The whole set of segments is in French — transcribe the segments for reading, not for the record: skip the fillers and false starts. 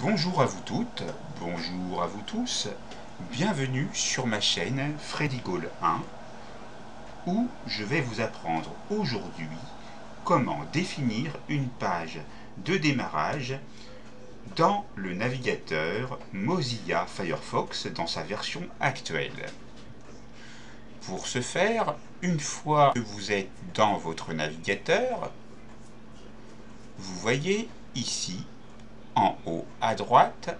Bonjour à vous toutes, bonjour à vous tous, bienvenue sur ma chaîne Freddy Gall 1 où je vais vous apprendre aujourd'hui comment définir une page de démarrage dans le navigateur Mozilla Firefox dans sa version actuelle. Pour ce faire, une fois que vous êtes dans votre navigateur, vous voyez ici en haut à droite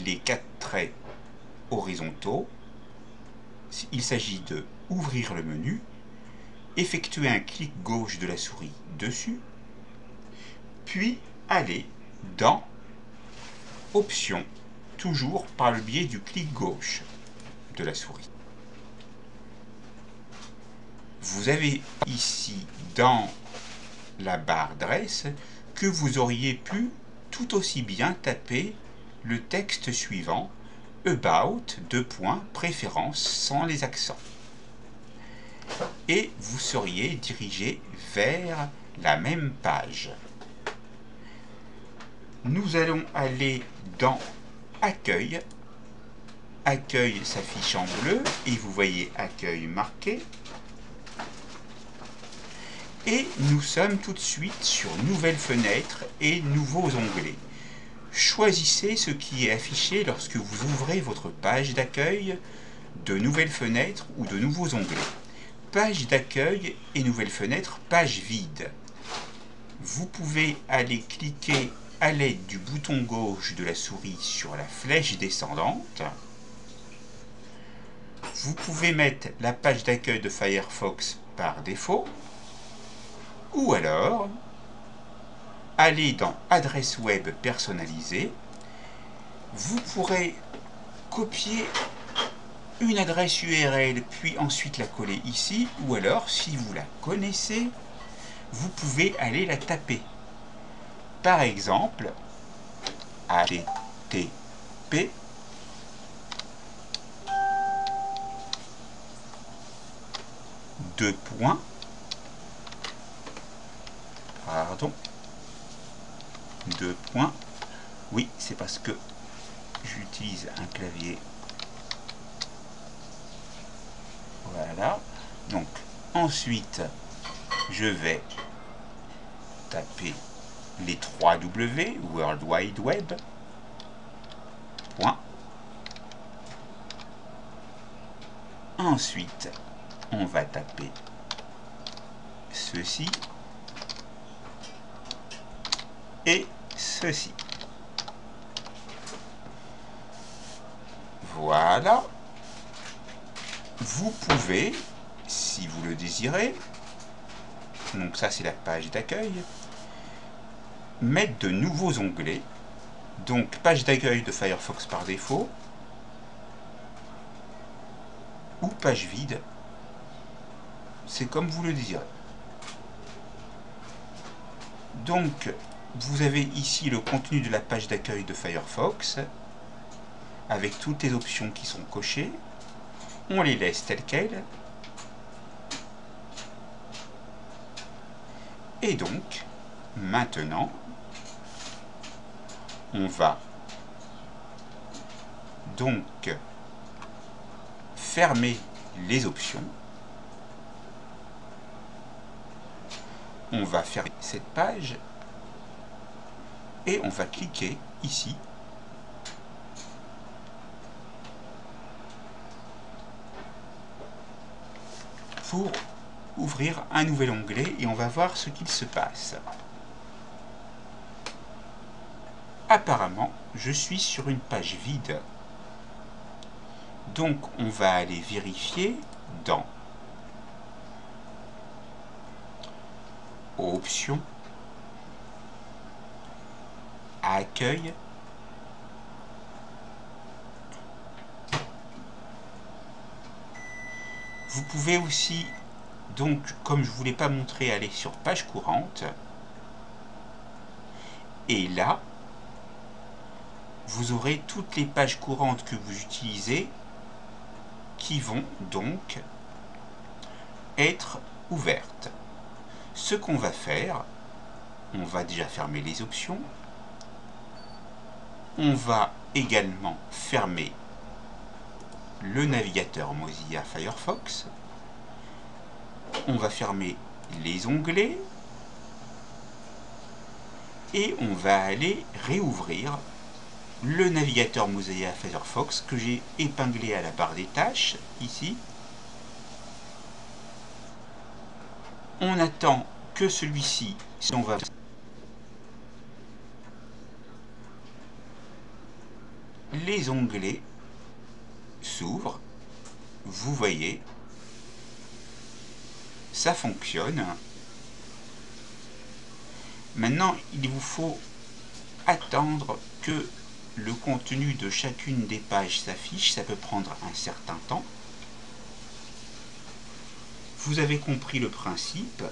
les 4 traits horizontaux. Il s'agit de ouvrir le menu, effectuer un clic gauche de la souris dessus, puis aller dans Options, toujours par le biais du clic gauche de la souris. Vous avez ici dans la barre d'adresse que vous auriez pu tout aussi bien taper le texte suivant About, préférences sans les accents. Et vous seriez dirigé vers la même page. Nous allons aller dans Accueil. Accueil s'affiche en bleu et vous voyez Accueil marqué. Et nous sommes tout de suite sur Nouvelle fenêtre et Nouveaux onglets. Choisissez ce qui est affiché lorsque vous ouvrez votre page d'accueil de Nouvelle fenêtre ou de Nouveaux onglets. Page d'accueil et Nouvelle fenêtre, page vide. Vous pouvez aller cliquer à l'aide du bouton gauche de la souris sur la flèche descendante. Vous pouvez mettre la page d'accueil de Firefox par défaut. Ou alors, aller dans Adresse web personnalisée. Vous pourrez copier une adresse URL puis ensuite la coller ici. Ou alors, si vous la connaissez, vous pouvez aller la taper. Par exemple, http oui, c'est parce que j'utilise un clavier. Voilà. Donc, ensuite, je vais taper les 3 W, World Wide Web. Ensuite, on va taper ceci et ceci. Voilà. Vous pouvez, si vous le désirez, donc ça c'est la page d'accueil, mettre de nouveaux onglets. Donc page d'accueil de Firefox par défaut, ou page vide, c'est comme vous le désirez. Donc vous avez ici le contenu de la page d'accueil de Firefox, avec toutes les options qui sont cochées. On les laisse telles quelles. Et donc, maintenant, on va donc fermer les options. On va fermer cette page et on va cliquer ici pour ouvrir un nouvel onglet et on va voir ce qu'il se passe. Apparemment, je suis sur une page vide. Donc, on va aller vérifier dans Options, Accueil, vous pouvez aussi, donc, comme je ne vous l'ai pas montré, aller sur Page courante. Et là, vous aurez toutes les pages courantes que vous utilisez qui vont donc être ouvertes. Ce qu'on va faire, on va déjà fermer les options. On va également fermer le navigateur Mozilla Firefox. On va fermer les onglets et on va aller réouvrir le navigateur Mozilla Firefox que j'ai épinglé à la barre des tâches ici. On attend que celui-ci, si on va les onglets s'ouvrent, vous voyez, ça fonctionne. Maintenant, il vous faut attendre que le contenu de chacune des pages s'affiche, ça peut prendre un certain temps. Vous avez compris le principe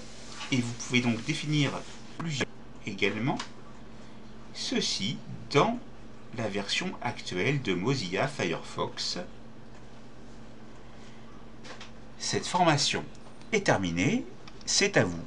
et vous pouvez donc définir plusieurs également, ceci dans la version actuelle de Mozilla Firefox. Cette formation est terminée, c'est à vous.